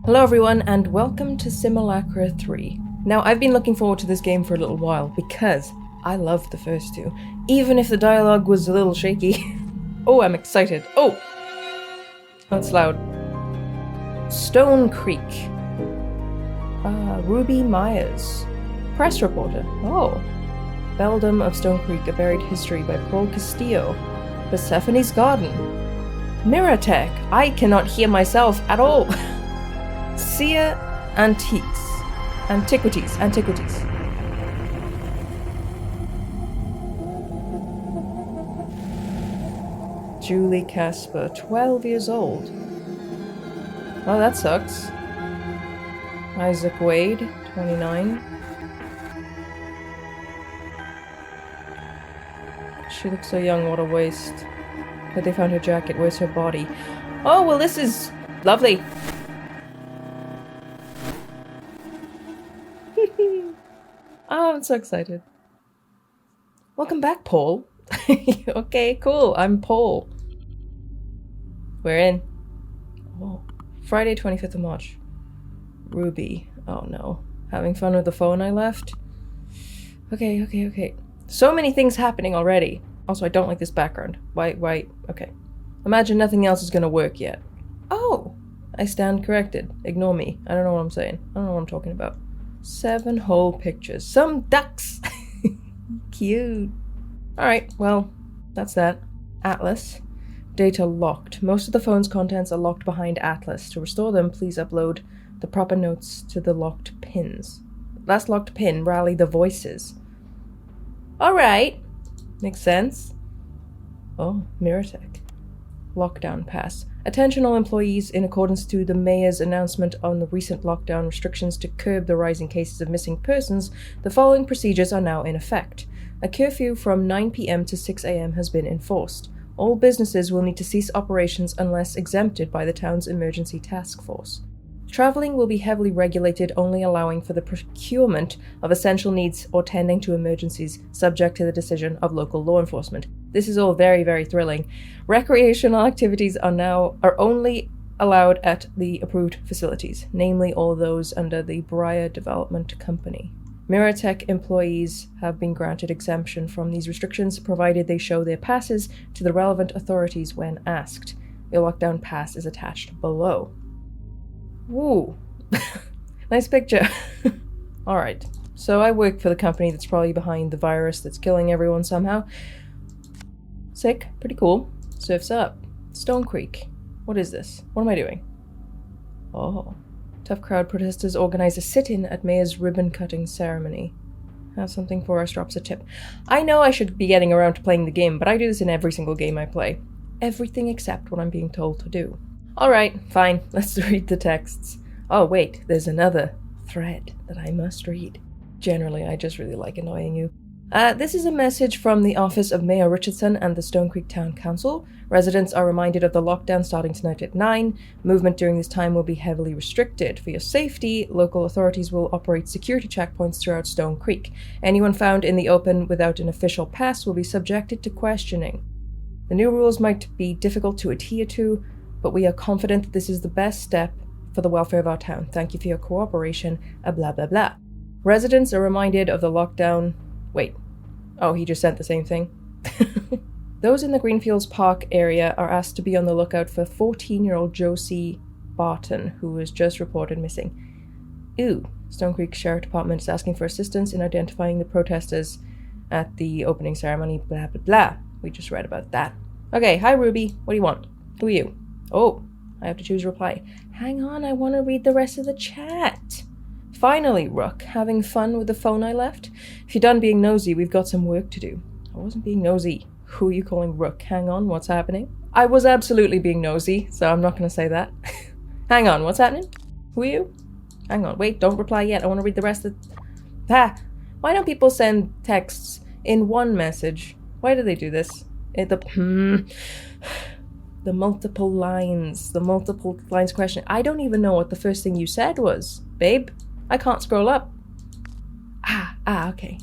Hello everyone, and welcome to Simulacra 3. Now, I've been looking forward to this game for a little while, because I loved the first two, even if the dialogue was a little shaky. Oh, I'm excited. Oh! That's loud. Stone Creek. Ruby Myers. Press reporter. Oh. Beldum of Stone Creek, A Buried History by Paul Castillo. Persephone's Garden. Mirror Tech. I cannot hear myself at all. Seer Antiquities. Julie Casper, 12 years old. Oh, that sucks. Isaac Wade, 29. She looks so young, what a waste. But they found her jacket, where's her body? Oh, well this is lovely. Oh, I'm so excited. Welcome back, Paul. Okay, cool. I'm Paul. We're in. Oh, Friday, 25th of March. Ruby. Oh no. Having fun with the phone I left? Okay. So many things happening already. Also, I don't like this background. Why? Okay. Imagine nothing else is gonna work yet. Oh! I stand corrected. Ignore me. I don't know what I'm saying. I don't know what I'm talking about. 7 whole pictures. Some ducks! Cute. Alright, well, that's that. Atlas. Data locked. Most of the phone's contents are locked behind Atlas. To restore them, please upload the proper notes to the locked pins. Last locked pin, rally the voices. Alright. Makes sense. Oh, Miratech. Lockdown pass. Attention all employees, in accordance to the mayor's announcement on the recent lockdown restrictions to curb the rising cases of missing persons, the following procedures are now in effect. A curfew from 9 p.m. to 6 a.m. has been enforced. All businesses will need to cease operations unless exempted by the town's emergency task force. Traveling will be heavily regulated, only allowing for the procurement of essential needs or tending to emergencies, subject to the decision of local law enforcement. This is all very, very thrilling. Recreational activities are only allowed at the approved facilities, namely all those under the Briar Development Company. Miratech employees have been granted exemption from these restrictions, provided they show their passes to the relevant authorities when asked. Your lockdown pass is attached below. Woo! Nice picture. Alright, so I work for the company that's probably behind the virus that's killing everyone somehow. Sick, pretty cool. Surf's up. Stone Creek. What is this? What am I doing? Oh. Tough crowd protesters organize a sit-in at Mayor's ribbon-cutting ceremony. Have something for us, drops a tip. I know I should be getting around to playing the game, but I do this in every single game I play. Everything except what I'm being told to do. Alright, fine, let's read the texts. Oh wait, there's another thread that I must read. Generally, I just really like annoying you. This is a message from the office of Mayor Richardson and the Stone Creek Town Council. Residents are reminded of the lockdown starting tonight at 9. Movement during this time will be heavily restricted. For your safety, local authorities will operate security checkpoints throughout Stone Creek. Anyone found in the open without an official pass will be subjected to questioning. The new rules might be difficult to adhere to, but we are confident that this is the best step for the welfare of our town. Thank you for your cooperation, blah blah blah. Residents are reminded of the lockdown... Wait. Oh, he just sent the same thing? Those in the Greenfields Park area are asked to be on the lookout for 14-year-old Josie Barton, who was just reported missing. Ooh. Stone Creek Sheriff Department is asking for assistance in identifying the protesters at the opening ceremony, blah blah blah. We just read about that. Okay, hi Ruby. What do you want? Who are you? Oh, I have to choose reply. Hang on, I want to read the rest of the chat. Finally, Rook, having fun with the phone I left? If you're done being nosy, we've got some work to do. I wasn't being nosy. Who are you calling Rook? Hang on, what's happening? I was absolutely being nosy, so I'm not going to say that. Hang on, what's happening? Who are you? Hang on, wait, don't reply yet. I want to read the rest of... Why don't people send texts in one message? Why do they do this? The multiple lines question. I don't even know what the first thing you said was, babe. I can't scroll up. Okay.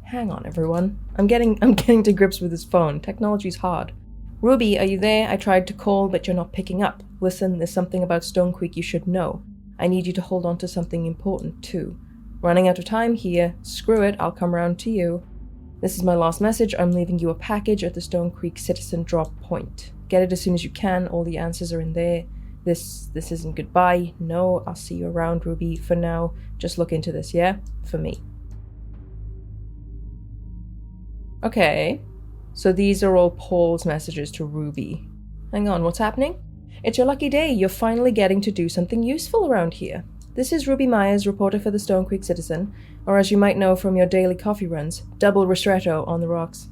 Hang on, everyone. I'm getting to grips with this phone. Technology's hard. Ruby, are you there? I tried to call, but you're not picking up. Listen, there's something about Stone Creek you should know. I need you to hold on to something important, too. Running out of time here. Screw it, I'll come round to you. This is my last message. I'm leaving you a package at the Stone Creek Citizen drop point. Get it as soon as you can. All the answers are in there. This isn't goodbye. No, I'll see you around, Ruby. For now, just look into this, yeah? For me. Okay. So these are all Paul's messages to Ruby. Hang on, what's happening? It's your lucky day. You're finally getting to do something useful around here. This is Ruby Myers, reporter for the Stone Creek Citizen, or as you might know from your daily coffee runs, double ristretto on the rocks.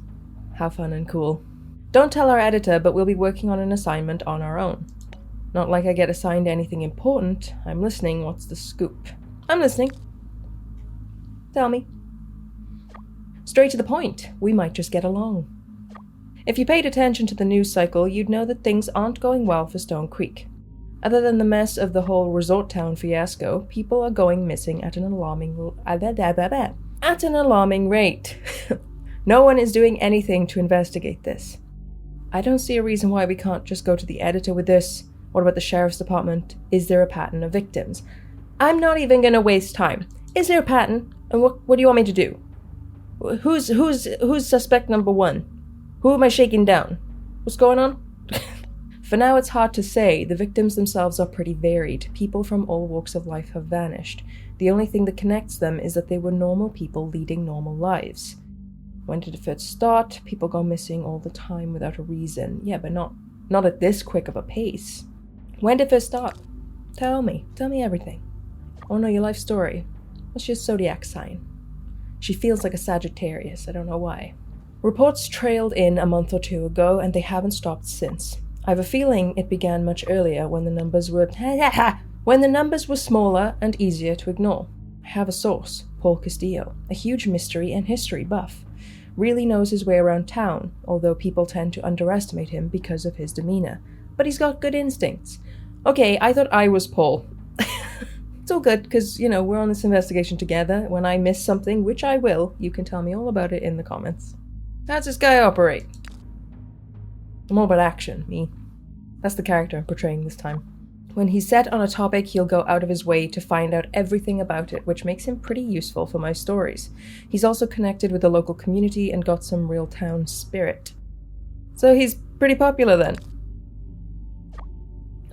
How fun and cool. Don't tell our editor, but we'll be working on an assignment on our own. Not like I get assigned anything important. I'm listening. What's the scoop? I'm listening. Tell me. Straight to the point. We might just get along. If you paid attention to the news cycle, you'd know that things aren't going well for Stone Creek. Other than the mess of the whole resort town fiasco, people are going missing at an alarming rate. No one is doing anything to investigate this. I don't see a reason why we can't just go to the editor with this. What about the sheriff's department? Is there a pattern of victims? I'm not even going to waste time. Is there a pattern? And what do you want me to do? Who's suspect number one? Who am I shaking down? What's going on? For now, it's hard to say. The victims themselves are pretty varied. People from all walks of life have vanished. The only thing that connects them is that they were normal people leading normal lives. When did it first start? People go missing all the time without a reason. Yeah, but not at this quick of a pace. When did it first start? Tell me everything. Oh no, your life story. What's your zodiac sign? She feels like a Sagittarius, I don't know why. Reports trailed in a month or two ago, and they haven't stopped since. I have a feeling it began much earlier when the numbers were smaller and easier to ignore. I have a source, Paul Castillo, a huge mystery and history buff. Really knows his way around town, although people tend to underestimate him because of his demeanor. But he's got good instincts. Okay, I thought I was Paul. It's all good, because, we're on this investigation together. When I miss something, which I will, you can tell me all about it in the comments. How's this guy operate? I'm all about action, me. That's the character I'm portraying this time. When he's set on a topic, he'll go out of his way to find out everything about it, which makes him pretty useful for my stories. He's also connected with the local community and got some real town spirit. So he's pretty popular then.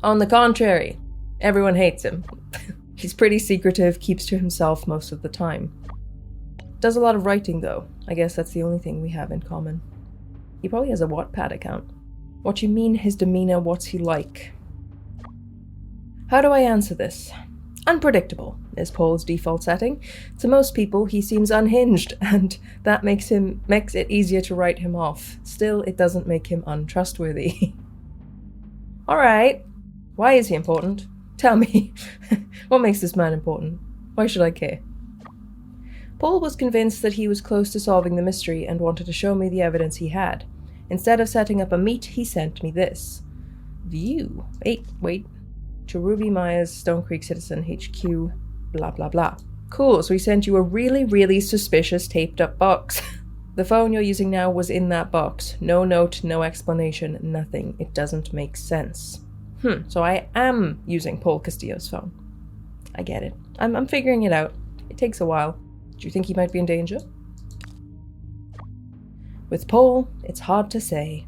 On the contrary, everyone hates him. He's pretty secretive, keeps to himself most of the time. Does a lot of writing though. I guess that's the only thing we have in common. He probably has a Wattpad account. What you mean his demeanor, what's he like? How do I answer this? Unpredictable is Paul's default setting. To most people, he seems unhinged, and that makes it easier to write him off. Still, it doesn't make him untrustworthy. Alright, why is he important? Tell me, what makes this man important? Why should I care? Paul was convinced that he was close to solving the mystery and wanted to show me the evidence he had. Instead of setting up a meet, he sent me this. View. Wait. To Ruby Myers, Stone Creek Citizen HQ, blah blah blah. Cool, so he sent you a really, really suspicious taped up box. The phone you're using now was in that box. No note, no explanation, nothing. It doesn't make sense. So I am using Paul Castillo's phone. I get it. I'm figuring it out. It takes a while. Do you think he might be in danger? With Paul, it's hard to say.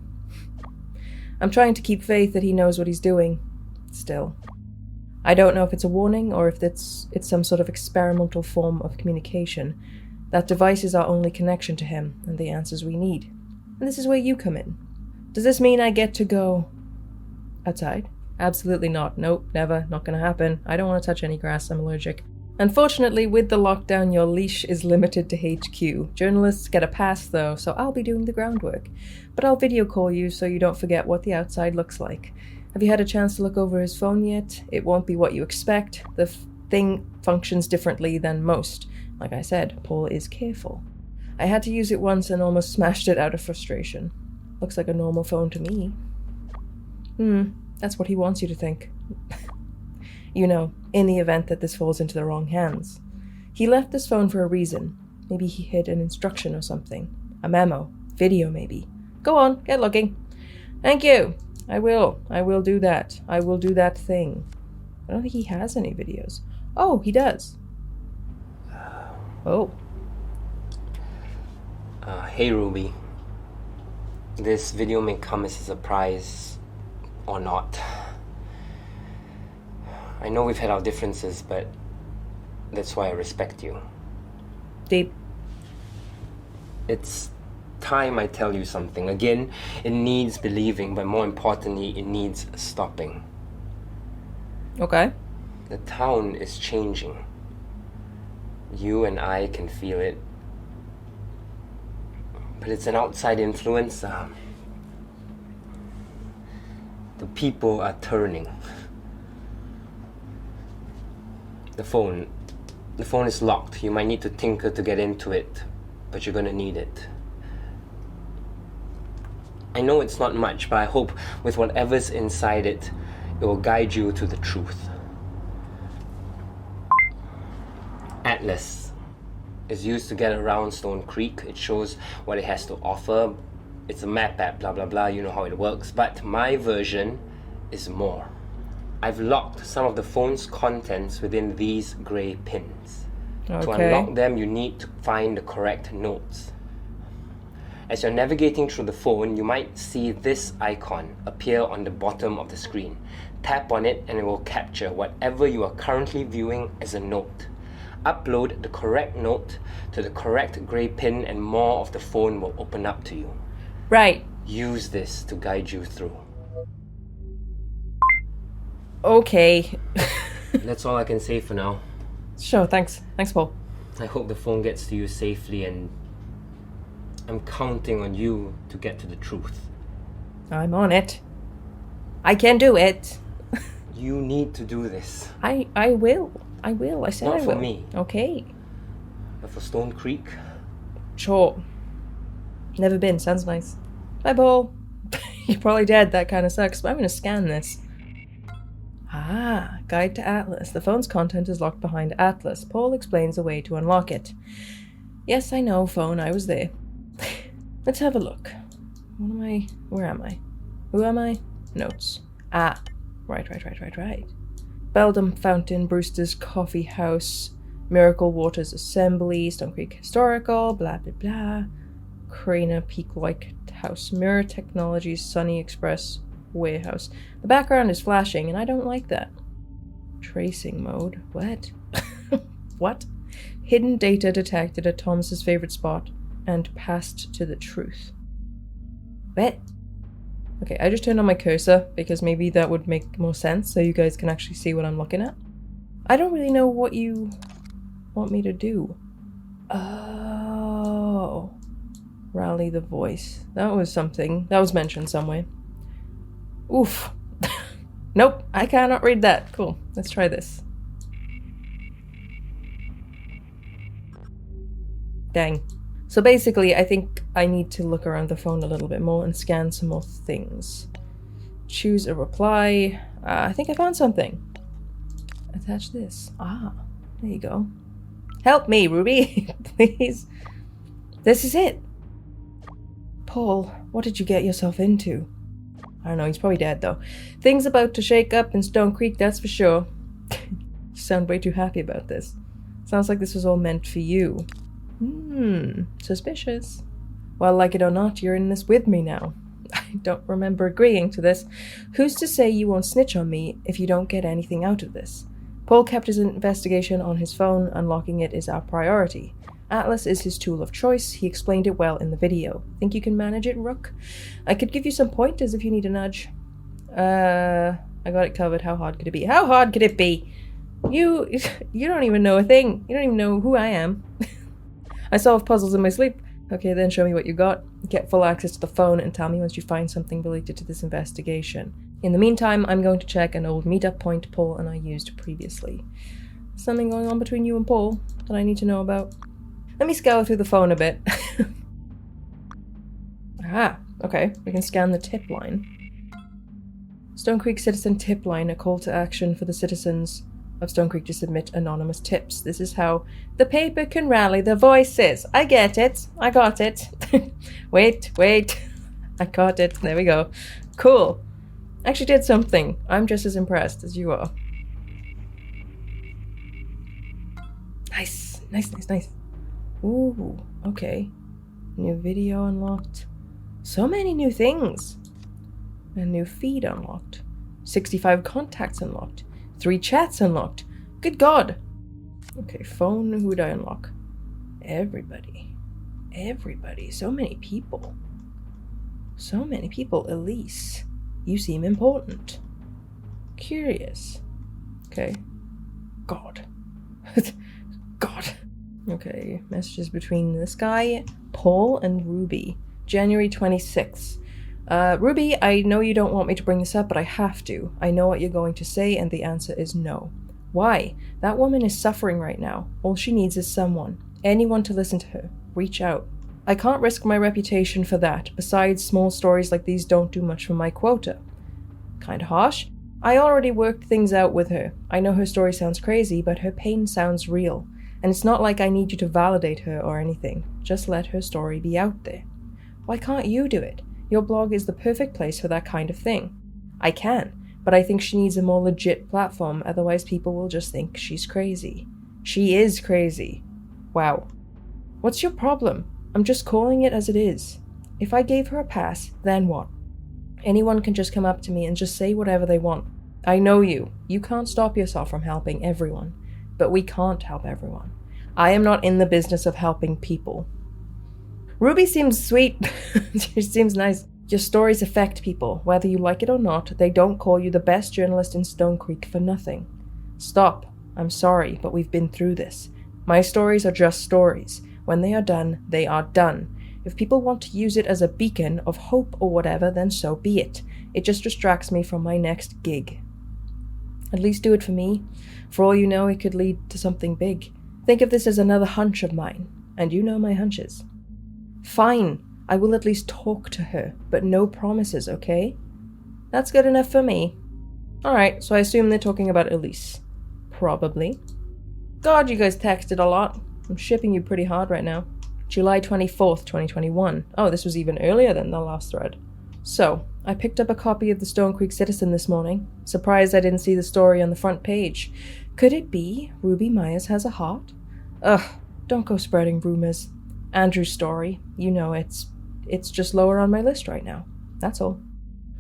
I'm trying to keep faith that he knows what he's doing. Still. I don't know if it's a warning or if it's some sort of experimental form of communication. That device is our only connection to him and the answers we need. And this is where you come in. Does this mean I get to go outside? Absolutely not. Nope, never. Not gonna happen. I don't want to touch any grass. I'm allergic. Unfortunately, with the lockdown, your leash is limited to HQ. Journalists get a pass, though, so I'll be doing the groundwork. But I'll video call you so you don't forget what the outside looks like. Have you had a chance to look over his phone yet? It won't be what you expect. The thing functions differently than most. Like I said, Paul is careful. I had to use it once and almost smashed it out of frustration. Looks like a normal phone to me. That's what he wants you to think. In the event that this falls into the wrong hands. He left this phone for a reason. Maybe he hid an instruction or something. A memo. Video, maybe. Go on, get looking. Thank you. I will do that. I will do that thing. I don't think he has any videos. Oh, he does. Oh. Hey Ruby. This video may come as a surprise or not. I know we've had our differences, but that's why I respect you. Deep. It's time I tell you something. Again, it needs believing, but more importantly, it needs stopping. Okay. The town is changing. You and I can feel it. But it's an outside influence. The people are turning. The phone is locked. You might need to tinker to get into it, but you're gonna need it. I know it's not much, but I hope with whatever's inside it, it will guide you to the truth. Atlas is used to get around Stone Creek. It shows what it has to offer. It's a map app, blah blah blah, you know how it works. But my version is more. I've locked some of the phone's contents within these grey pins. Okay. To unlock them, you need to find the correct notes. As you're navigating through the phone, you might see this icon appear on the bottom of the screen. Tap on it and it will capture whatever you are currently viewing as a note. Upload the correct note to the correct grey pin and more of the phone will open up to you. Right. Use this to guide you through. Okay. That's all I can say for now. Sure, thanks. Thanks, Paul. I hope the phone gets to you safely, and I'm counting on you to get to the truth. I'm on it. I can do it. You need to do this. I will. I will. I said Not I will. for me. Okay. But for Stone Creek. Sure. Never been. Sounds nice. Bye, Paul. You're probably dead. That kind of sucks. But I'm going to scan this. Ah, Guide to Atlas. The phone's content is locked behind Atlas. Paul explains a way to unlock it. Yes, I know, phone. I was there. Let's have a look. What am I? Where am I? Who am I? Notes. Ah. Right. Beldum Fountain, Brewster's Coffee House, Miracle Waters Assembly, Stone Creek Historical, blah blah blah. Craner Peak White House, Mirror Technologies, Sunny Express Warehouse. The background is flashing, and I don't like that. Tracing mode. What? What? Hidden data detected at Thomas's favorite spot and passed to the truth. Bet. Okay, I just turned on my cursor because maybe that would make more sense so you guys can actually see what I'm looking at. I don't really know what you want me to do. Oh. Rally the voice. That was something. That was mentioned somewhere. Oof. Nope, I cannot read that. Cool. Let's try this. Dang. So basically, I think I need to look around the phone a little bit more and scan some more things. Choose a reply. I think I found something. Attach this. Ah, there you go. Help me, Ruby, please. This is it. Paul, what did you get yourself into? I don't know, he's probably dead though. Things about to shake up in Stone Creek, that's for sure. You sound way too happy about this. Sounds like this was all meant for you. Suspicious. Well, like it or not, you're in this with me now. I don't remember agreeing to this. Who's to say you won't snitch on me if you don't get anything out of this? Paul kept his investigation on his phone. Unlocking it is our priority. Atlas is his tool of choice. He explained it well in the video. Think you can manage it, Rook? I could give you some pointers if you need a nudge. I got it covered. How hard could it be? How hard could it be? You don't even know a thing. You don't even know who I am. I solve puzzles in my sleep. Okay, then show me what you got. Get full access to the phone and tell me once you find something related to this investigation. In the meantime, I'm going to check an old meetup point Paul and I used previously. Something going on between you and Paul that I need to know about? Let me scour through the phone a bit. Ah, okay. We can scan the tip line. Stone Creek Citizen Tip Line, a call to action for the citizens of Stone Creek to submit anonymous tips. This is how the paper can rally the voices. I get it. I got it. Wait. I got it. There we go. Cool. Actually did something. I'm just as impressed as you are. Nice. Ooh, okay. New video unlocked. So many new things. A new feed unlocked. 65 contacts unlocked. 3 chats unlocked. Good God. Okay, phone. Who'd I unlock? Everybody. So many people. Elise, you seem important. Curious. Okay. God. Okay, messages between this guy, Paul, and Ruby. January 26th. Ruby, I know you don't want me to bring this up, but I have to. I know what you're going to say, and the answer is no. Why? That woman is suffering right now. All she needs is someone. Anyone to listen to her. Reach out. I can't risk my reputation for that. Besides, small stories like these don't do much for my quota. Kinda harsh. I already worked things out with her. I know her story sounds crazy, but her pain sounds real. And it's not like I need you to validate her or anything. Just let her story be out there. Why can't you do it? Your blog is the perfect place for that kind of thing. I can, but I think she needs a more legit platform, otherwise people will just think she's crazy. She is crazy. Wow. What's your problem? I'm just calling it as it is. If I gave her a pass, then what? Anyone can just come up to me and just say whatever they want. I know you. You can't stop yourself from helping everyone. But we can't help everyone. I am not in the business of helping people. Ruby seems sweet. She seems nice. Your stories affect people. Whether you like it or not, they don't call you the best journalist in Stone Creek for nothing. Stop. I'm sorry, but we've been through this. My stories are just stories. When they are done, they are done. If people want to use it as a beacon of hope or whatever, then so be it. It just distracts me from my next gig. At least do it for me. For all you know, it could lead to something big. Think of this as another hunch of mine, and you know my hunches. Fine, I will at least talk to her, but no promises, okay? That's good enough for me. Alright, so I assume they're talking about Elise. Probably. God, you guys texted a lot. I'm shipping you pretty hard right now. July 24th, 2021. Oh, this was even earlier than the last thread. So, I picked up a copy of the Stone Creek Citizen this morning. Surprised I didn't see the story on the front page. Could it be Ruby Myers has a heart? Ugh, don't go spreading rumors. Andrew's story, you know, it's just lower on my list right now. That's all.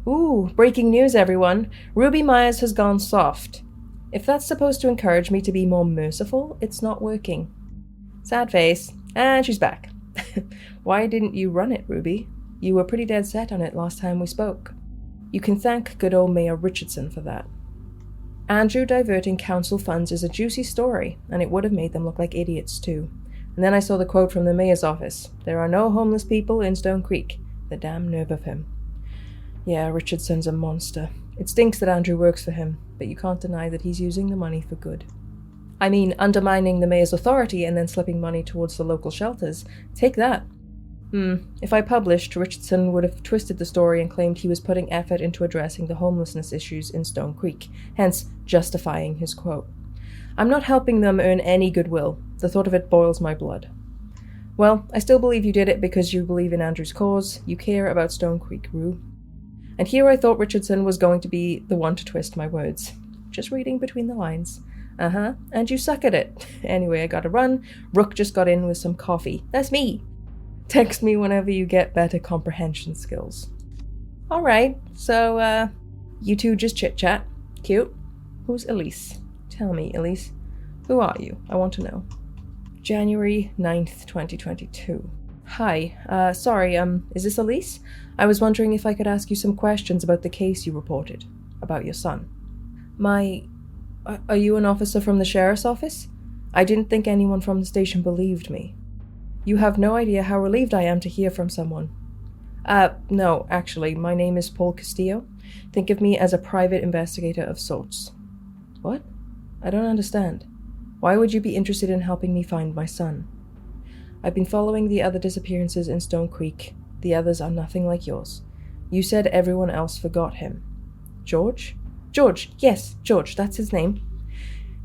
Ooh, breaking news, everyone. Ruby Myers has gone soft. If that's supposed to encourage me to be more merciful, it's not working. Sad face. And she's back. Why didn't you run it, Ruby? You were pretty dead set on it last time we spoke. You can thank good old Mayor Richardson for that. Andrew diverting council funds is a juicy story, and it would have made them look like idiots too. And then I saw the quote from the mayor's office. There are no homeless people in Stone Creek. The damn nerve of him. Yeah, Richardson's a monster. It stinks that Andrew works for him, but you can't deny that he's using the money for good. I mean, undermining the mayor's authority and then slipping money towards the local shelters. Take that. If I published, Richardson would have twisted the story and claimed he was putting effort into addressing the homelessness issues in Stone Creek, hence justifying his quote. I'm not helping them earn any goodwill. The thought of it boils my blood. Well, I still believe you did it because you believe in Andrew's cause. You care about Stone Creek, Rue. And here I thought Richardson was going to be the one to twist my words. Just reading between the lines. And you suck at it. Anyway, I gotta run. Rook just got in with some coffee. That's me. Text me whenever you get better comprehension skills. Alright, so, you two just chit-chat. Cute. Who's Elise? Tell me, Elise. Who are you? I want to know. January 9th, 2022. Hi, sorry, is this Elise? I was wondering if I could ask you some questions about the case you reported. About your son. Are you an officer from the sheriff's office? I didn't think anyone from the station believed me. You have no idea how relieved I am to hear from someone. No, actually, my name is Paul Castillo. Think of me as a private investigator of sorts. What? I don't understand. Why would you be interested in helping me find my son? I've been following the other disappearances in Stone Creek. The others are nothing like yours. You said everyone else forgot him. George? George, yes, George, that's his name.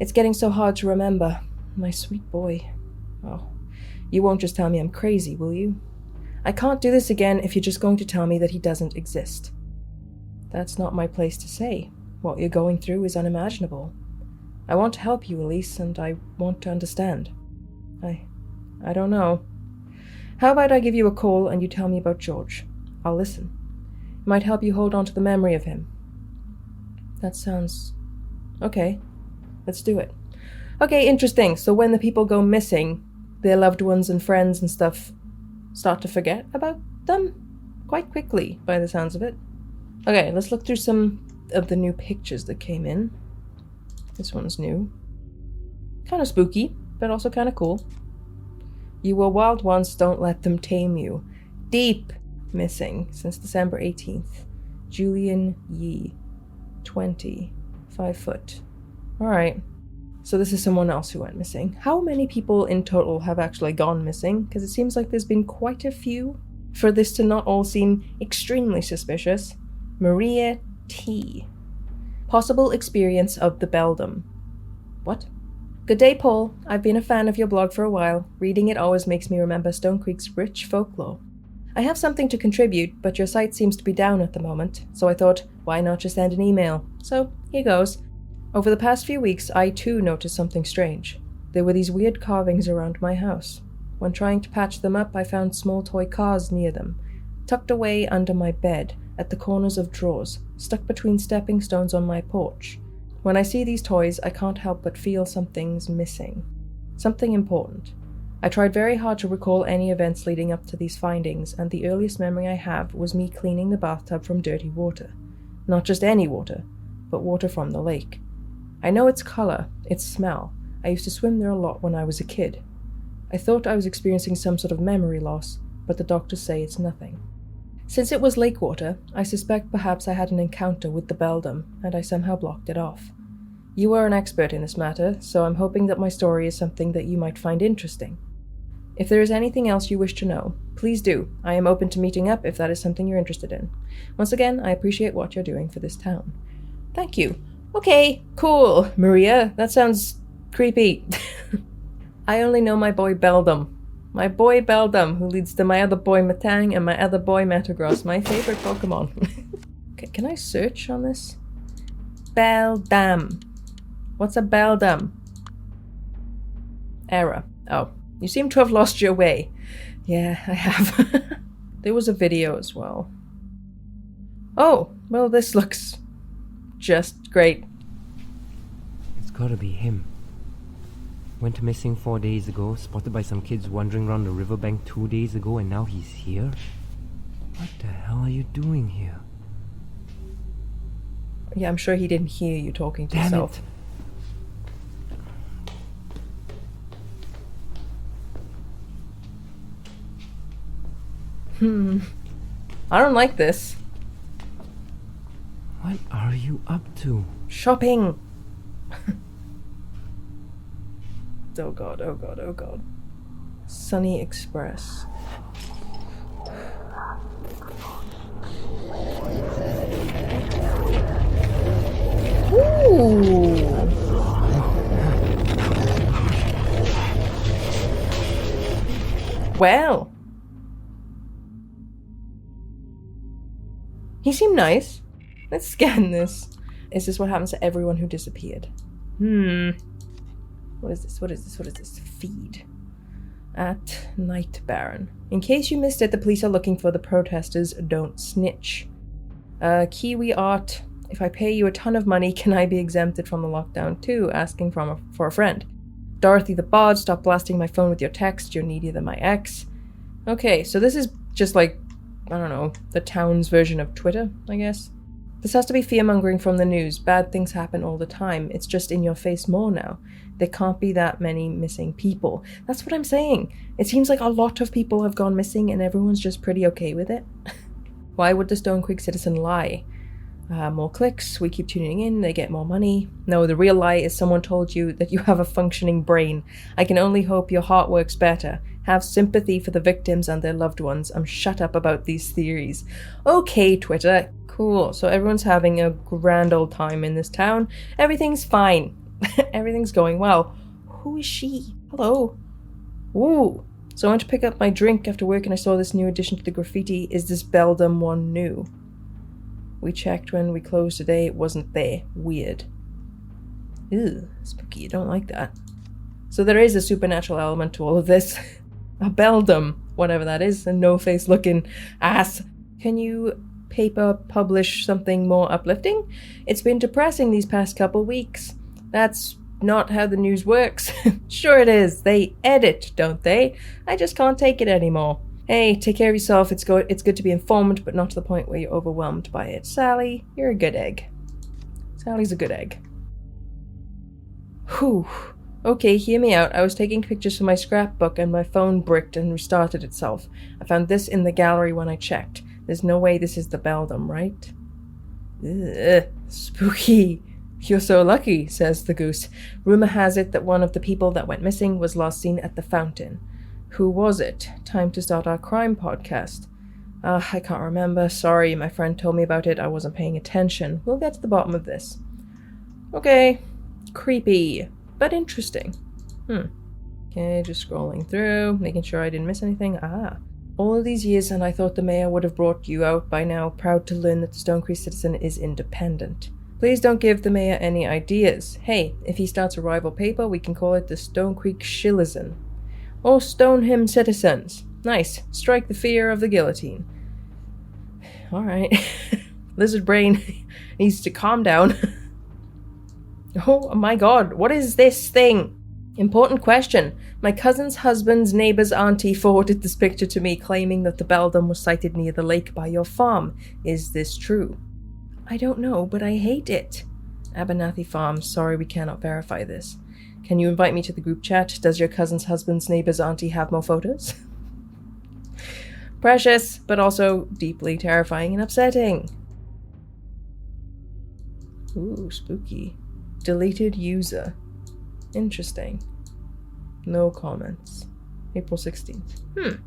It's getting so hard to remember. My sweet boy. Oh, you won't just tell me I'm crazy, will you? I can't do this again if you're just going to tell me that he doesn't exist. That's not my place to say. What you're going through is unimaginable. I want to help you, Elise, and I want to understand. I don't know. How about I give you a call and you tell me about George? I'll listen. It might help you hold on to the memory of him. That sounds... Okay, let's do it. Okay, interesting. So when the people go missing, their loved ones and friends and stuff start to forget about them? Quite quickly, by the sounds of it. Okay, let's look through some of the new pictures that came in. This one's new. Kind of spooky, but also kind of cool. You were wild once, don't let them tame you. Deep missing since December 18th. Julian Yee. 20. 5 foot. Alright. So this is someone else who went missing. How many people in total have actually gone missing? Because it seems like there's been quite a few. For this to not all seem extremely suspicious. Maria T. Possible experience of the Beldum. What? Good day, Paul. I've been a fan of your blog for a while. Reading it always makes me remember Stone Creek's rich folklore. I have something to contribute, but your site seems to be down at the moment, so I thought, why not just send an email? So, here goes. Over the past few weeks, I too noticed something strange. There were these weird carvings around my house. When trying to patch them up, I found small toy cars near them, tucked away under my bed, at the corners of drawers, stuck between stepping stones on my porch. When I see these toys, I can't help but feel something's missing. Something important. I tried very hard to recall any events leading up to these findings, and the earliest memory I have was me cleaning the bathtub from dirty water. Not just any water, but water from the lake. I know its color, its smell. I used to swim there a lot when I was a kid. I thought I was experiencing some sort of memory loss, but the doctors say it's nothing. Since it was lake water, I suspect perhaps I had an encounter with the Beldum, and I somehow blocked it off. You are an expert in this matter, so I'm hoping that my story is something that you might find interesting. If there is anything else you wish to know, please do. I am open to meeting up if that is something you're interested in. Once again, I appreciate what you're doing for this town. Thank you. Okay, cool, Maria. That sounds creepy. I only know my boy Beldum. My boy Beldum, who leads to my other boy Matang and my other boy Metagross, my favorite Pokemon. Okay, can I search on this? Beldum. What's a Beldum? Error. Oh, you seem to have lost your way. Yeah, I have. There was a video as well. Oh, well, this looks just great. It's gotta be him. Went missing 4 days ago, spotted by some kids wandering around the riverbank 2 days ago, and now he's here? What the hell are you doing here? Yeah, I'm sure he didn't hear you talking to yourself. I don't like this. What are you up to? Shopping! Oh god, oh god, oh god. Sunny Express. Ooh! Well. He seemed nice. Let's scan this. Is this what happens to everyone who disappeared? What is this? What is this? What is this? Feed. At Night Baron. In case you missed it, the police are looking for the protesters. Don't snitch. Kiwi Art. If I pay you a ton of money, can I be exempted from the lockdown too? Asking for a friend. Dorothy the Bard. Stop blasting my phone with your text. You're needier than my ex. Okay, so this is just like, I don't know, the town's version of Twitter, I guess. This has to be fear-mongering from the news. Bad things happen all the time. It's just in your face more now. There can't be that many missing people. That's what I'm saying. It seems like a lot of people have gone missing and everyone's just pretty okay with it. Why would the Stone Creek citizen lie? More clicks, we keep tuning in, they get more money. No, the real lie is someone told you that you have a functioning brain. I can only hope your heart works better. Have sympathy for the victims and their loved ones. I'm shut up about these theories. Okay, Twitter. Cool. So everyone's having a grand old time in this town. Everything's fine. Everything's going well. Who is she? Hello. Ooh. So I went to pick up my drink after work and I saw this new addition to the graffiti. Is this Beldum one new? We checked when we closed today. It wasn't there. Weird. Ew. Spooky. You don't like that. So there is a supernatural element to all of this. A Beldum, whatever that is, a no-face looking ass. Can you paper publish something more uplifting? It's been depressing these past couple weeks. That's not how the news works. Sure it is. They edit, don't they? I just can't take it anymore. Hey, take care of yourself. It's good to be informed, but not to the point where you're overwhelmed by it. Sally, you're a good egg. Sally's a good egg. Whew. Okay, hear me out. I was taking pictures for my scrapbook and my phone bricked and restarted itself. I found this in the gallery when I checked. There's no way this is the Beldum, right? Ugh, spooky. You're so lucky, says the goose. Rumor has it that one of the people that went missing was last seen at the fountain. Who was it? Time to start our crime podcast. I can't remember. Sorry, my friend told me about it. I wasn't paying attention. We'll get to the bottom of this. Okay. Creepy, but interesting. Okay, just scrolling through, making sure I didn't miss anything. All of these years, and I thought the mayor would have brought you out by now, proud to learn that the Stone Creek citizen is independent. Please don't give the mayor any ideas. Hey, if he starts a rival paper, we can call it the Stone Creek Shillizen. Or Stone Him Citizens. Nice. Strike the fear of the guillotine. Alright. Lizard brain needs to calm down. Oh my god, what is this thing? Important question. My cousin's husband's neighbor's auntie forwarded this picture to me, claiming that the Beldum was sighted near the lake by your farm. Is this true? I don't know, but I hate it. Abernathy Farm, sorry we cannot verify this. Can you invite me to the group chat? Does your cousin's husband's neighbor's auntie have more photos? Precious, but also deeply terrifying and upsetting. Ooh, spooky. Deleted user. Interesting. No comments. April 16th.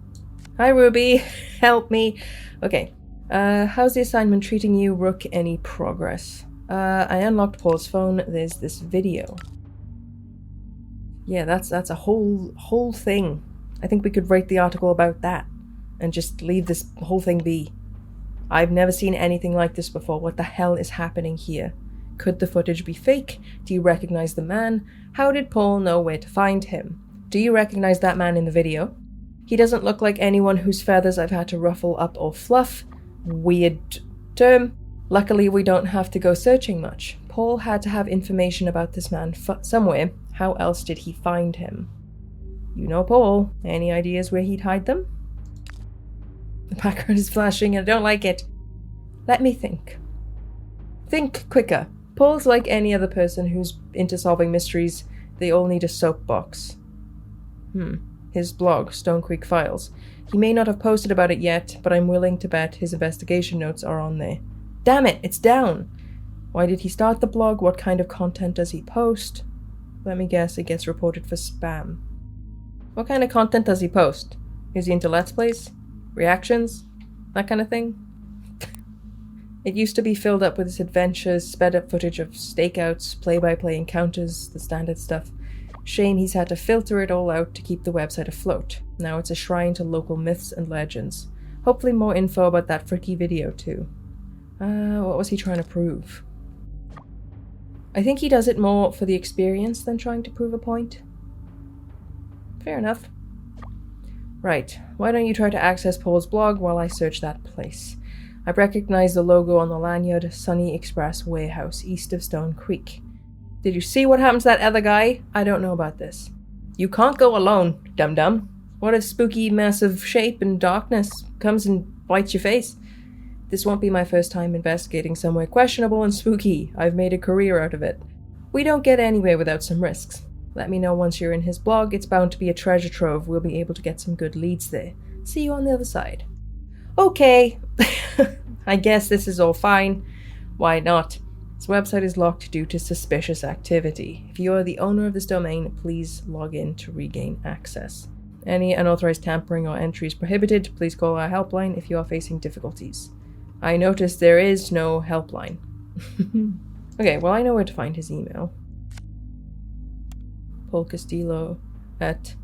Hi, Ruby. Help me. Okay. How's the assignment treating you, Rook? Any progress? I unlocked Paul's phone. There's this video. Yeah, that's a whole thing. I think we could write the article about that and just leave this whole thing be. I've never seen anything like this before. What the hell is happening here? Could the footage be fake? Do you recognize the man? How did Paul know where to find him? Do you recognize that man in the video? He doesn't look like anyone whose feathers I've had to ruffle up or fluff. Weird term. Luckily, we don't have to go searching much. Paul had to have information about this man somewhere. How else did he find him? You know Paul. Any ideas where he'd hide them? The background is flashing and I don't like it. Let me think. Think quicker. Paul's like any other person who's into solving mysteries. They all need a soapbox. His blog, Stone Creek Files. He may not have posted about it yet, but I'm willing to bet his investigation notes are on there. Damn it, it's down! Why did he start the blog? What kind of content does he post? Let me guess, it gets reported for spam. What kind of content does he post? Is he into Let's Plays? Reactions? That kind of thing? It used to be filled up with his adventures, sped up footage of stakeouts, play-by-play encounters, the standard stuff. Shame he's had to filter it all out to keep the website afloat. Now it's a shrine to local myths and legends. Hopefully more info about that freaky video too. What was he trying to prove? I think he does it more for the experience than trying to prove a point. Fair enough. Right, why don't you try to access Paul's blog while I search that place? I recognize the logo on the lanyard, Sunny Express Warehouse, east of Stone Creek. Did you see what happened to that other guy? I don't know about this. You can't go alone, dum-dum. What if spooky, massive shape in darkness comes and bites your face? This won't be my first time investigating somewhere questionable and spooky. I've made a career out of it. We don't get anywhere without some risks. Let me know once you're in his blog. It's bound to be a treasure trove. We'll be able to get some good leads there. See you on the other side. Okay. I guess this is all fine. Why not? This website is locked due to suspicious activity. If you are the owner of this domain, please log in to regain access. Any unauthorized tampering or entries prohibited. Please call our helpline if you are facing difficulties. I noticed there is no helpline. Okay, well I know where to find his email. Paul Castillo at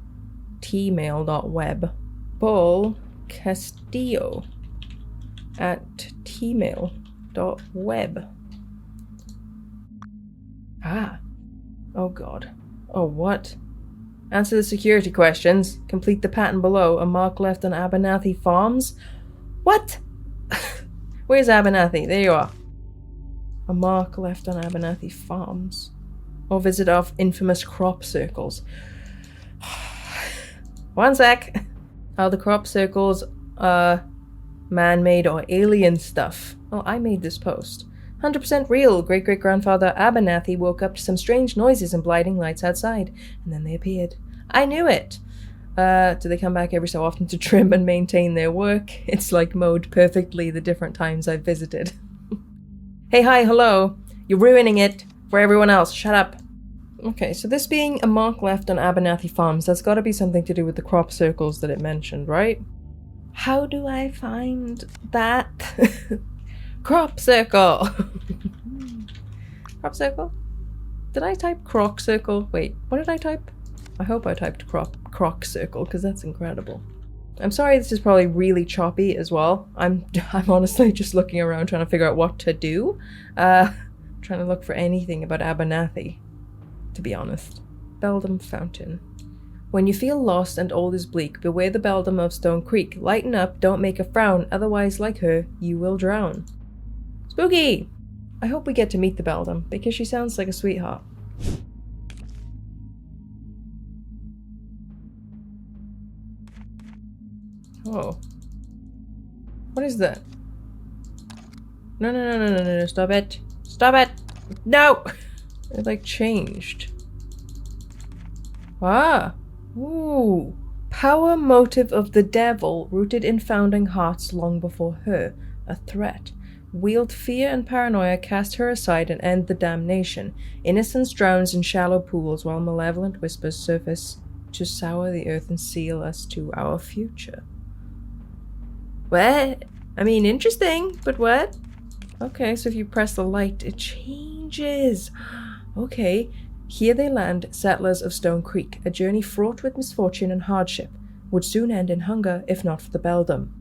tmail.web. Paul Castillo at tmail.web. Oh god. Oh, what? Answer the security questions. Complete the pattern below. A mark left on Abernathy Farms. What? Where's Abernathy? There you are. A mark left on Abernathy Farms. Or visit our infamous crop circles. One sec. Are the crop circles, man-made or alien stuff? Oh, I made this post. 100% real. Great-great-grandfather Abernathy woke up to some strange noises and blinding lights outside, and then they appeared. I knew it! Do they come back every so often to trim and maintain their work? It's like mowed perfectly the different times I've visited. Hey, hi, hello. You're ruining it for everyone else. Shut up. Okay, so this being a mark left on Abernathy Farms, that's gotta be something to do with the crop circles that it mentioned, right? How do I find that? Crop circle! Crop circle? Did I type croc circle? Wait, what did I type? I hope I typed croc circle, because that's incredible. I'm sorry this is probably really choppy as well. I'm honestly just looking around trying to figure out what to do. Trying to look for anything about Abernathy, to be honest. Beldum Fountain. When you feel lost and all is bleak, beware the Beldum of Stone Creek. Lighten up, don't make a frown, otherwise, like her, you will drown. Spooky! I hope we get to meet the Beldum, because she sounds like a sweetheart. Oh. What is that? No, stop it. Stop it! No! It like changed. Ah! Ooh. Power motive of the devil, rooted in founding hearts long before her. A threat. Wield fear and paranoia, cast her aside and end the damnation. Innocence drowns in shallow pools while malevolent whispers surface to sour the earth and seal us to our future. What? I mean, interesting, but what? Okay, so if you press the light, it changes. Okay. Here they land, settlers of Stone Creek, a journey fraught with misfortune and hardship, would soon end in hunger if not for the Beldum.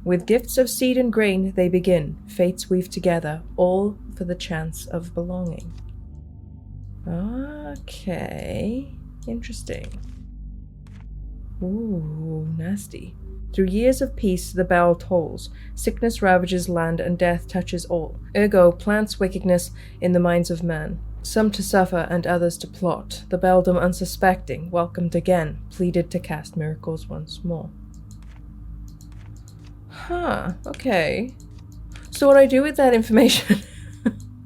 With gifts of seed and grain they begin, fates weave together, all for the chance of belonging. Okay, interesting. Ooh, nasty. Through years of peace the bell tolls, sickness ravages land and death touches all. Ergo plants wickedness in the minds of man. Some to suffer and others to plot. The Beldum unsuspecting, welcomed again, pleaded to cast miracles once more. Huh, okay. So what do I do with that information?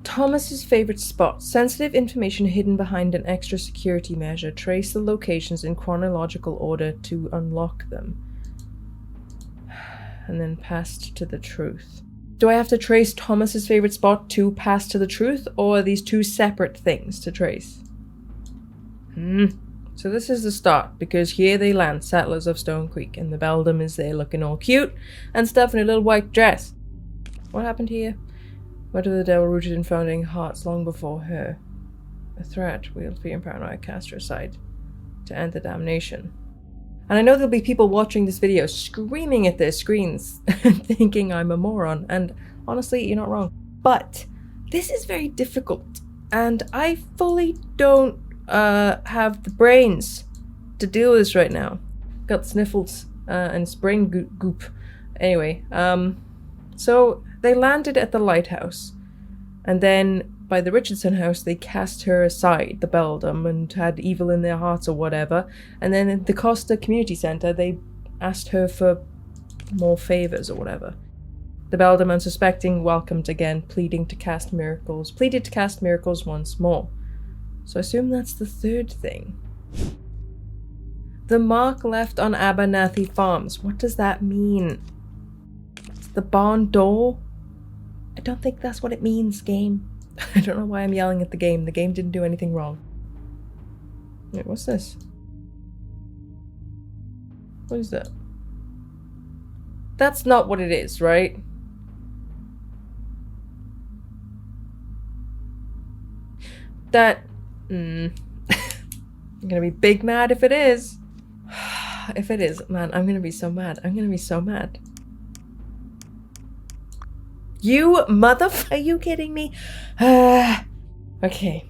Thomas's favorite spot. Sensitive information hidden behind an extra security measure. Trace the locations in chronological order to unlock them. And then passed to the truth. Do I have to trace Thomas's favorite spot to pass to the truth, or are these two separate things to trace? So this is the start, because here they land, settlers of Stone Creek, and the Beldum is there looking all cute and stuff in a little white dress. What happened here? What of the devil rooted in founding hearts long before her? A threat, wield fear and paranoia, cast her aside to end the damnation. And I know there'll be people watching this video screaming at their screens thinking I'm a moron, and honestly, you're not wrong. But this is very difficult, and I fully don't have the brains to deal with this right now. Got sniffles and it's brain goop. Anyway, so they landed at the lighthouse, and then by the Richardson house they cast her aside, the Beldum, and had evil in their hearts or whatever. And then at the Costa Community Center they asked her for more favors or whatever. The Beldum, unsuspecting, welcomed again, pleaded to cast miracles once more. So I assume that's the third thing. The mark left on Abernathy Farms. What does that mean? It's the barn door? I don't think that's what it means, game. I don't know why I'm yelling at the game. The game didn't do anything wrong. Wait, what's this? What is that? That's not what it is, right? That... I'm gonna be big mad if it is. If it is, man, I'm gonna be so mad. I'm gonna be so mad. You are you kidding me? Okay.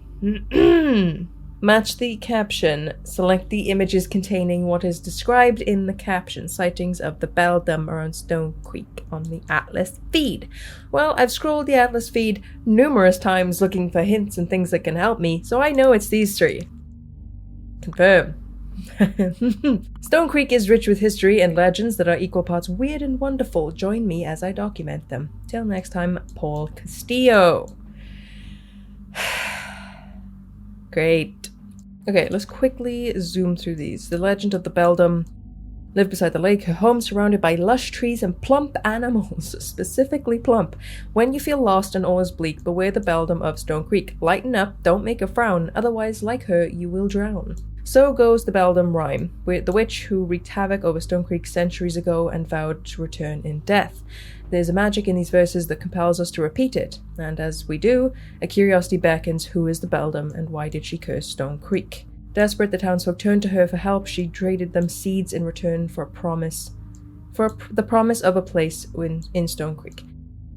Match the caption. Select the images containing what is described in the caption. Sightings of the Beldum around Stone Creek on the Atlas feed. Well, I've scrolled the Atlas feed numerous times looking for hints and things that can help me, so I know it's these three. Confirm. Stone Creek is rich with history and legends that are equal parts weird and wonderful. Join me as I document them. Till next time, Paul Castillo. Great. Okay, let's quickly zoom through these. The legend of the Beldum lived beside the lake, her home surrounded by lush trees and plump animals, specifically plump. When you feel lost and all is bleak, beware the Beldum of Stone Creek. Lighten up, don't make a frown, otherwise, like her, you will drown. So goes the Beldum rhyme, with the witch who wreaked havoc over Stone Creek centuries ago and vowed to return in death. There's a magic in these verses that compels us to repeat it, and as we do, a curiosity beckons who is the Beldum and why did she curse Stone Creek. Desperate, the townsfolk turned to her for help. She traded them seeds in return for the promise of a place in Stone Creek.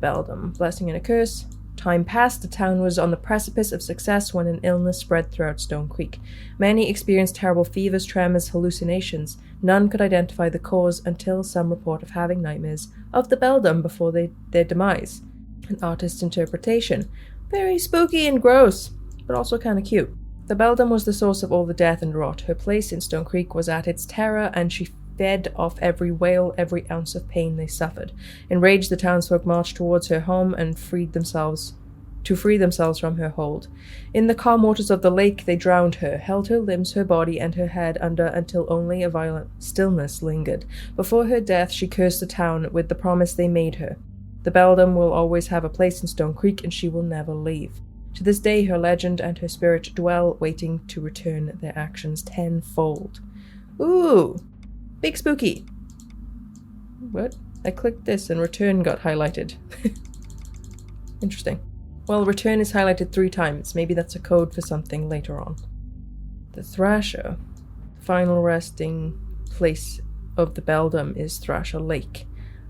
Beldum, blessing and a curse. Time passed, the town was on the precipice of success when an illness spread throughout Stone Creek. Many experienced terrible fevers, tremors, hallucinations. None could identify the cause until some report of having nightmares of the Beldum before their demise. An artist's interpretation. Very spooky and gross, but also kind of cute. The Beldum was the source of all the death and rot. Her place in Stone Creek was at its terror, and she fed off every wail, every ounce of pain they suffered. Enraged, the townsfolk marched towards her home and free themselves from her hold. In the calm waters of the lake, they drowned her, held her limbs, her body, and her head under until only a violent stillness lingered. Before her death, she cursed the town with the promise they made her. The Beldum will always have a place in Stone Creek, and she will never leave. To this day, her legend and her spirit dwell, waiting to return their actions tenfold. Ooh! Big spooky. What? I clicked this and return got highlighted. Interesting. Well, return is highlighted 3 times. Maybe that's a code for something later on. The Thrasher. Final resting place of the Beldum is Thrasher Lake.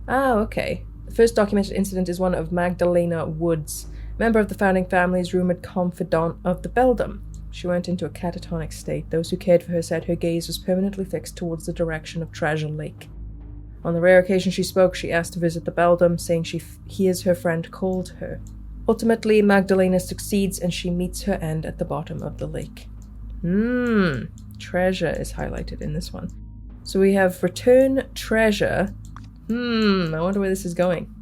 Ah, okay. The first documented incident is one of Magdalena Woods, member of the founding family's rumored confidant of the Beldum. She went into a catatonic state. Those who cared for her said her gaze was permanently fixed towards the direction of Treasure Lake. On the rare occasion she spoke, she asked to visit the Beldum, saying she hears her friend called her. Ultimately, Magdalena succeeds and she meets her end at the bottom of the lake. Treasure is highlighted in this one. So we have return treasure. I wonder where this is going.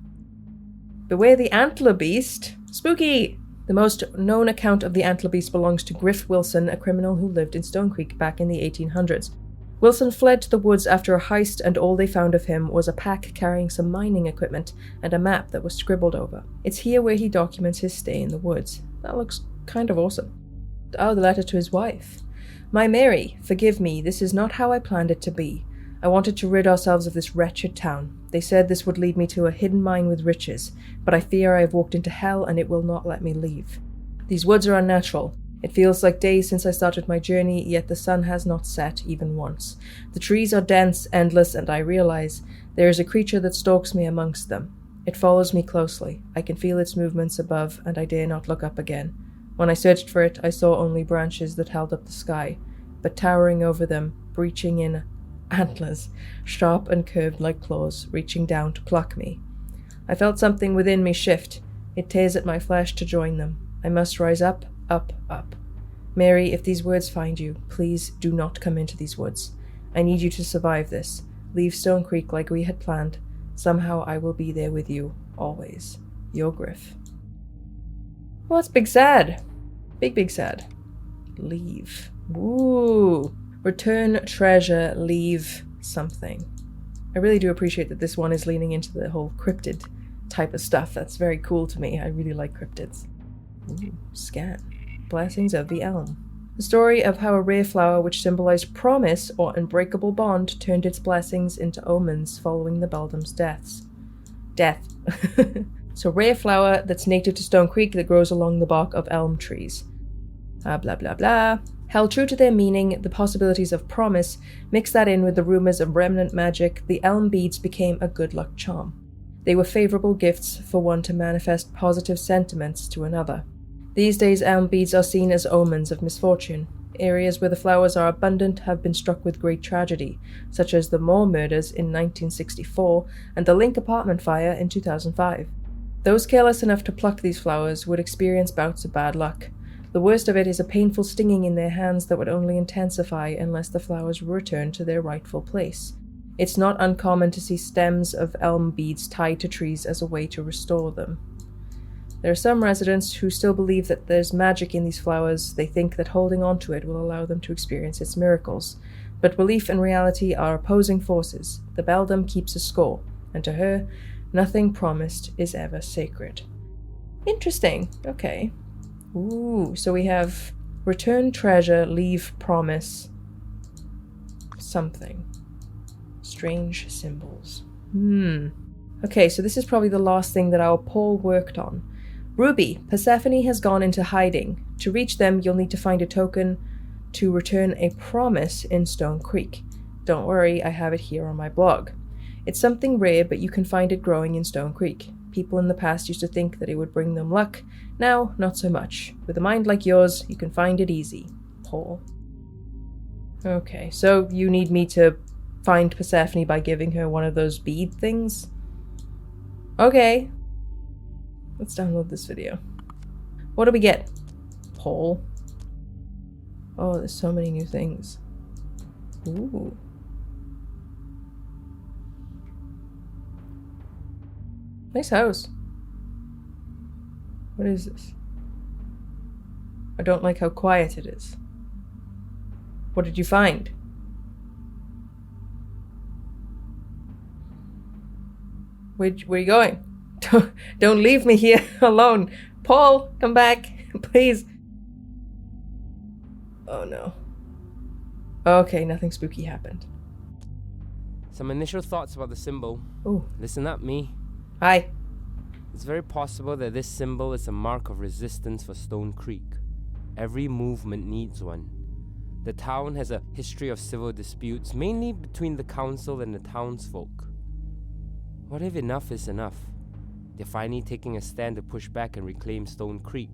Beware the antler beast. Spooky! The most known account of the antler beast belongs to Griff Wilson, a criminal who lived in Stone Creek back in the 1800s. Wilson fled to the woods after a heist, and all they found of him was a pack carrying some mining equipment and a map that was scribbled over. It's here where he documents his stay in the woods. That looks kind of awesome. Oh, the letter to his wife. My Mary, forgive me, this is not how I planned it to be. I wanted to rid ourselves of this wretched town. They said this would lead me to a hidden mine with riches, but I fear I have walked into hell and it will not let me leave. These woods are unnatural. It feels like days since I started my journey, yet the sun has not set even once. The trees are dense, endless, and I realize there is a creature that stalks me amongst them. It follows me closely. I can feel its movements above, and I dare not look up again. When I searched for it, I saw only branches that held up the sky, but towering over them, breaching in antlers, sharp and curved like claws, reaching down to pluck me. I felt something within me shift. It tears at my flesh to join them. I must rise up, up, up. Mary, if these words find you, please do not come into these woods. I need you to survive this. Leave Stone Creek like we had planned. Somehow I will be there with you, always. Your Griff. Well, that's big sad. Big sad. Leave. Ooh. Return treasure, leave something. I really do appreciate that this one is leaning into the whole cryptid type of stuff. That's very cool to me. I really like cryptids. Ooh, scan. Blessings of the Elm. The story of how a rare flower which symbolized promise or unbreakable bond turned its blessings into omens following the Beldum's death. So rare flower that's native to Stone Creek that grows along the bark of elm trees. Blah blah blah. Held true to their meaning, the possibilities of promise, mix that in with the rumors of remnant magic, the elm beads became a good luck charm. They were favorable gifts for one to manifest positive sentiments to another. These days, elm beads are seen as omens of misfortune. Areas where the flowers are abundant have been struck with great tragedy, such as the Moore murders in 1964 and the Link apartment fire in 2005. Those careless enough to pluck these flowers would experience bouts of bad luck. The worst of it is a painful stinging in their hands that would only intensify unless the flowers were returned to their rightful place. It's not uncommon to see stems of elm beads tied to trees as a way to restore them. There are some residents who still believe that there's magic in these flowers. They think that holding on to it will allow them to experience its miracles. But belief and reality are opposing forces. The Beldum keeps a score, and to her, nothing promised is ever sacred. Interesting. Okay. Ooh, so we have return treasure, leave promise, something. Strange symbols. Okay, so this is probably the last thing that our Paul worked on. Ruby, Persephone has gone into hiding. To reach them, you'll need to find a token to return a promise in Stone Creek. Don't worry, I have it here on my blog. It's something rare, but you can find it growing in Stone Creek. People in the past used to think that it would bring them luck. Now, not so much. With a mind like yours, you can find it easy. Paul. Okay, so you need me to find Persephone by giving her one of those bead things? Okay. Let's download this video. What do we get? Paul. Oh, there's so many new things. Ooh. Nice house. What is this? I don't like how quiet it is. What did you find? Where are you going? Don't leave me here alone. Paul, come back, please. Oh no. Okay, nothing spooky happened. Some initial thoughts about the symbol. Ooh. Listen up, me. Hi. It's very possible that this symbol is a mark of resistance for Stone Creek. Every movement needs one. The town has a history of civil disputes, mainly between the council and the townsfolk. What if enough is enough? They're finally taking a stand to push back and reclaim Stone Creek.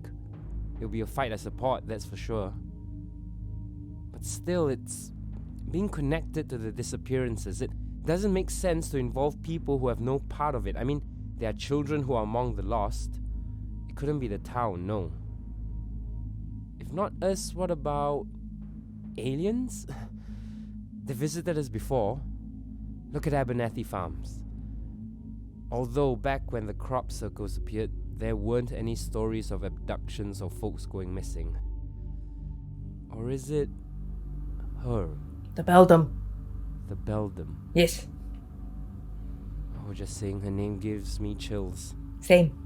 It'll be a fight I support, that's for sure. But still, it's being connected to the disappearances. It doesn't make sense to involve people who have no part of it. I mean, there are children who are among the lost. It couldn't be the town, no. If not us, what about aliens? They visited us before. Look at Abernathy Farms. Although back when the crop circles appeared, there weren't any stories of abductions or folks going missing. Or is it her? The Beldum. The Beldum. Yes. Oh, just saying her name gives me chills. Same.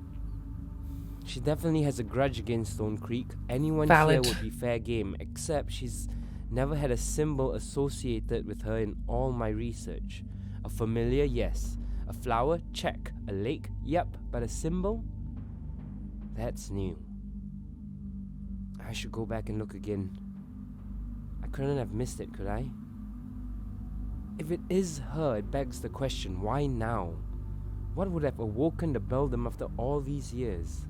She definitely has a grudge against Stone Creek. Anyone Valid. here would be fair game, except she's never had a symbol associated with her in all my research. A familiar, yes. A flower? Check. A lake? Yep. But a symbol? That's new. I should go back and look again. I couldn't have missed it, could I? If it is her, it begs the question, why now? What would have awoken the Beldum after all these years?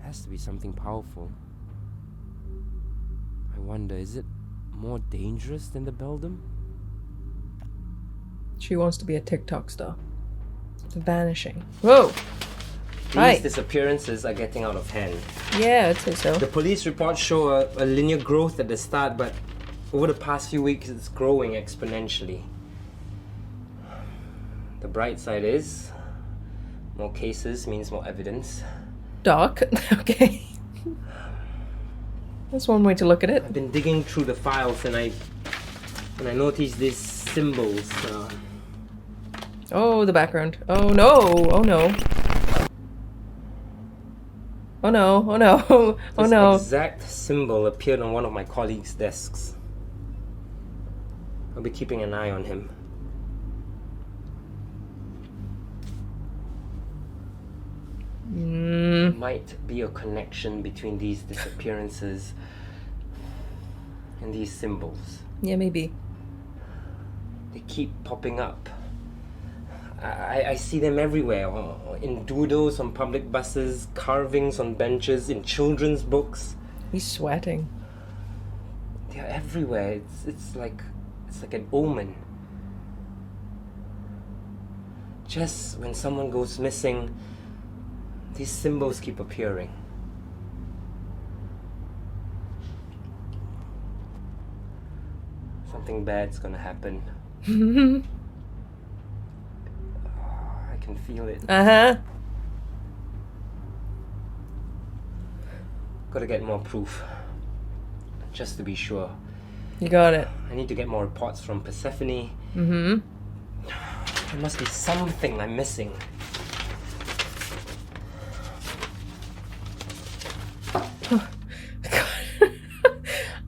It has to be something powerful. I wonder, is it more dangerous than the Beldum? She wants to be a TikTok star. The vanishing. Whoa! Hi. These disappearances are getting out of hand. Yeah, I'd say so. The police reports show a linear growth at the start, but over the past few weeks it's growing exponentially. The bright side is, more cases means more evidence. Dark. Okay. That's one way to look at it. I've been digging through the files and I noticed these symbols. Oh, the background. Oh no! Oh no! Oh no! Oh no! Oh no! This exact symbol appeared on one of my colleagues' desks. I'll be keeping an eye on him. Might be a connection between these disappearances and these symbols. Yeah, maybe. They keep popping up. I see them everywhere, in doodles on public buses, carvings on benches, in children's books. He's sweating. They're everywhere. It's like an omen. Just when someone goes missing, these symbols keep appearing. Something bad's gonna happen. I can feel it. Gotta get more proof. Just to be sure. You got it. I need to get more reports from Persephone. There must be something I'm missing.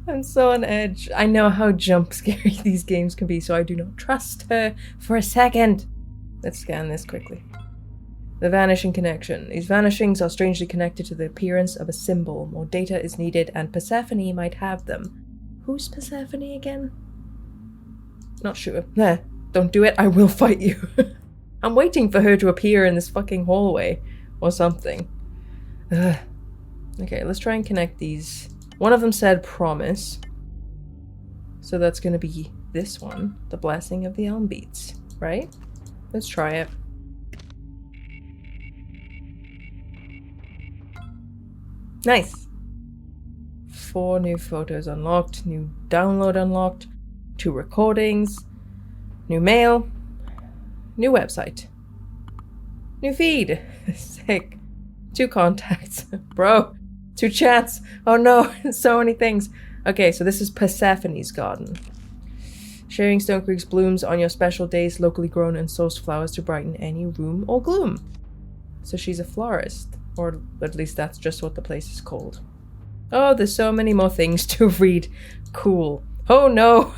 I'm so on edge. I know how jump scary these games can be, so I do not trust her for a second. Let's scan this quickly. The vanishing connection. These vanishings are strangely connected to the appearance of a symbol. More data is needed, and Persephone might have them. Who's Persephone again? Not sure. Nah, don't do it. I will fight you. I'm waiting for her to appear in this fucking hallway or something. Ugh. Okay, let's try and connect these. One of them said promise. So that's going to be this one. The blessing of the elm beats, right? Let's try it. Nice. 4 new photos unlocked, new download unlocked, 2 recordings, new mail, new website, new feed. Sick. 2 contacts. Bro. 2 chats. Oh no, so many things. Okay, so this is Persephone's garden. Sharing Stone Creek's blooms on your special days, locally grown and sourced flowers to brighten any room or gloom. So she's a florist. Or at least that's just what the place is called. Oh, there's so many more things to read. Cool. Oh no!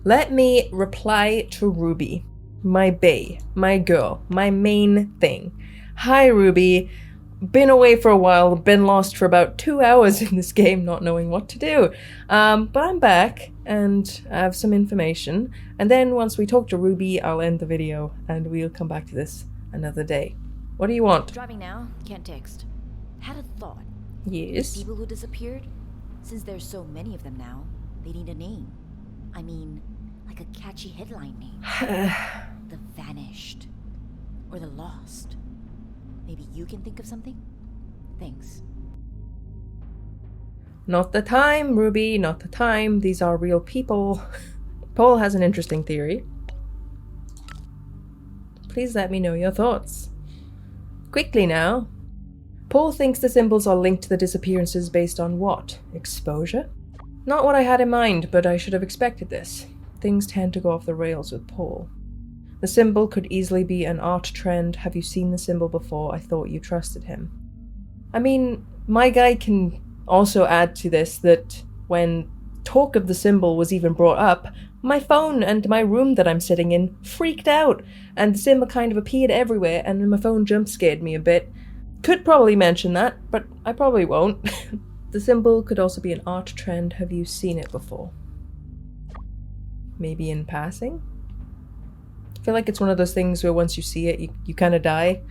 Let me reply to Ruby. My bae. My girl. My main thing. Hi, Ruby. Been away for a while. Been lost for about 2 hours in this game, not knowing what to do. But I'm back, and I have some information. And then once we talk to Ruby, I'll end the video, and we'll come back to this another day. What do you want? Driving now, can't text. Had a thought. Yes. People who disappeared? Since there's so many of them now, they need a name. I mean, like a catchy headline name. The Vanished. Or The Lost. Maybe you can think of something? Thanks. Not the time, Ruby, not the time. These are real people. Paul has an interesting theory. Please let me know your thoughts. Quickly now. Paul thinks the symbols are linked to the disappearances based on what? Exposure? Not what I had in mind, but I should have expected this. Things tend to go off the rails with Paul. The symbol could easily be an art trend. Have you seen the symbol before? I thought you trusted him. I mean, my guy can also add to this that when talk of the symbol was even brought up, my phone and my room that I'm sitting in freaked out, and the symbol kind of appeared everywhere, and my phone jump scared me a bit. Could probably mention that, but I probably won't. The symbol could also be an art trend. Have you seen it before? Maybe in passing? I feel like it's one of those things where once you see it, you kind of die.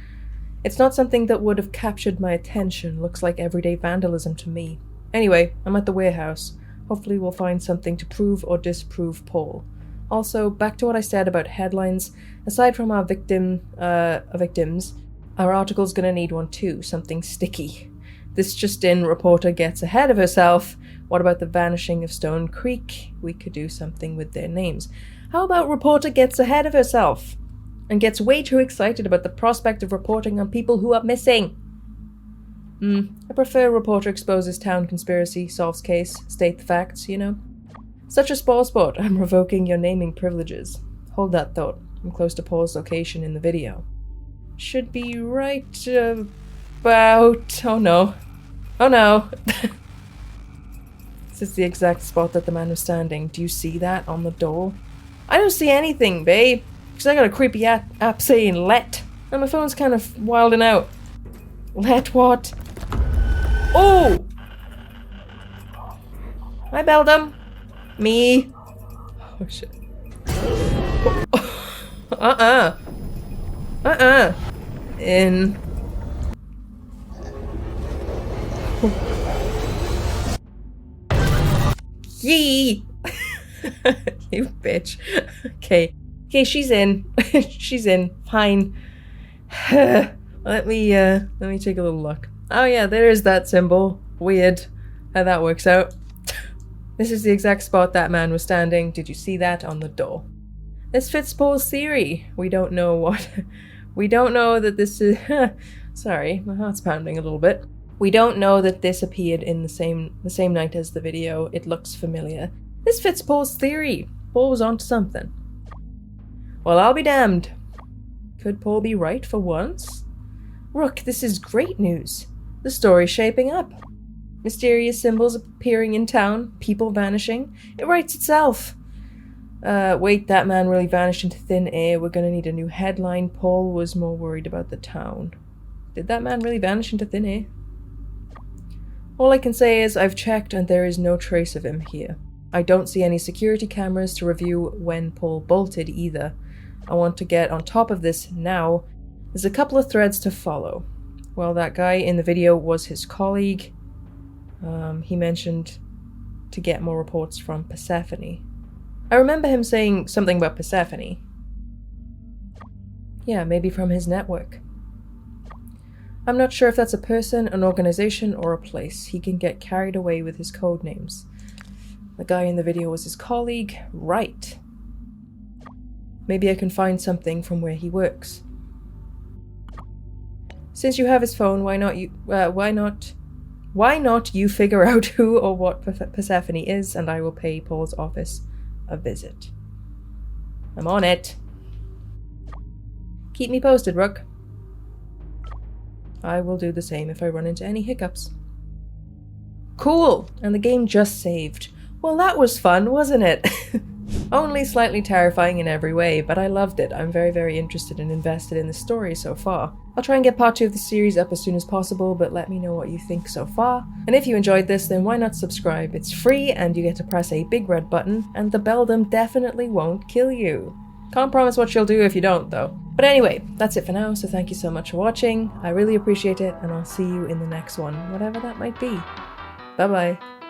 It's not something that would have captured my attention. Looks like everyday vandalism to me. Anyway, I'm at the warehouse. Hopefully we'll find something to prove or disprove Paul. Also, back to what I said about headlines. Aside from our victims, our article's gonna need one too, something sticky. This just in, reporter gets ahead of herself. What about the vanishing of Stone Creek? We could do something with their names. How about reporter gets ahead of herself and gets way too excited about the prospect of reporting on people who are missing? I prefer reporter exposes town conspiracy, solves case, state the facts, you know? Such a sport, I'm revoking your naming privileges. Hold that thought. I'm close to Paul's location in the video. Should be right about... Oh no. Oh no. This is the exact spot that the man was standing. Do you see that on the door? I don't see anything, babe. Because I got a creepy app saying let. And my phone's kind of wilding out. Let what? Oh! Hi, Beldum. Me. Oh, shit. In. Yee! You bitch. Okay. Okay, she's in. She's in. Fine. Let me take a little look. Oh yeah, there's that symbol. Weird how that works out. This is the exact spot that man was standing. Did you see that on the door? This fits Paul's theory. We don't know what... We don't know that this is... Sorry, my heart's pounding a little bit. We don't know that this appeared in the same night as the video. It looks familiar. This fits Paul's theory. Paul was onto something. Well, I'll be damned. Could Paul be right for once? Rook, this is great news. The story's shaping up. Mysterious symbols appearing in town, people vanishing. It writes itself. Wait, that man really vanished into thin air. We're gonna need a new headline. Paul was more worried about the town. Did that man really vanish into thin air? All I can say is I've checked and there is no trace of him here. I don't see any security cameras to review when Paul bolted either. I want to get on top of this now. There's a couple of threads to follow. Well, that guy in the video was his colleague. He mentioned to get more reports from Persephone. I remember him saying something about Persephone. Yeah, maybe from his network. I'm not sure if that's a person, an organization, or a place. He can get carried away with his code names. The guy in the video was his colleague. Right. Maybe I can find something from where he works. Since you have his phone, why not you figure out who or what Persephone is, and I will pay Paul's office a visit. I'm on it. Keep me posted, Rook. I will do the same if I run into any hiccups. Cool! And the game just saved. Well, that was fun, wasn't it? Only slightly terrifying in every way, but I loved it. I'm very, very interested and invested in the story so far. I'll try and get part 2 of the series up as soon as possible, but let me know what you think so far. And if you enjoyed this, then why not subscribe? It's free and you get to press a big red button, and the Beldum definitely won't kill you. Can't promise what she'll do if you don't, though. But anyway, that's it for now, so thank you so much for watching. I really appreciate it, and I'll see you in the next one, whatever that might be. Bye-bye.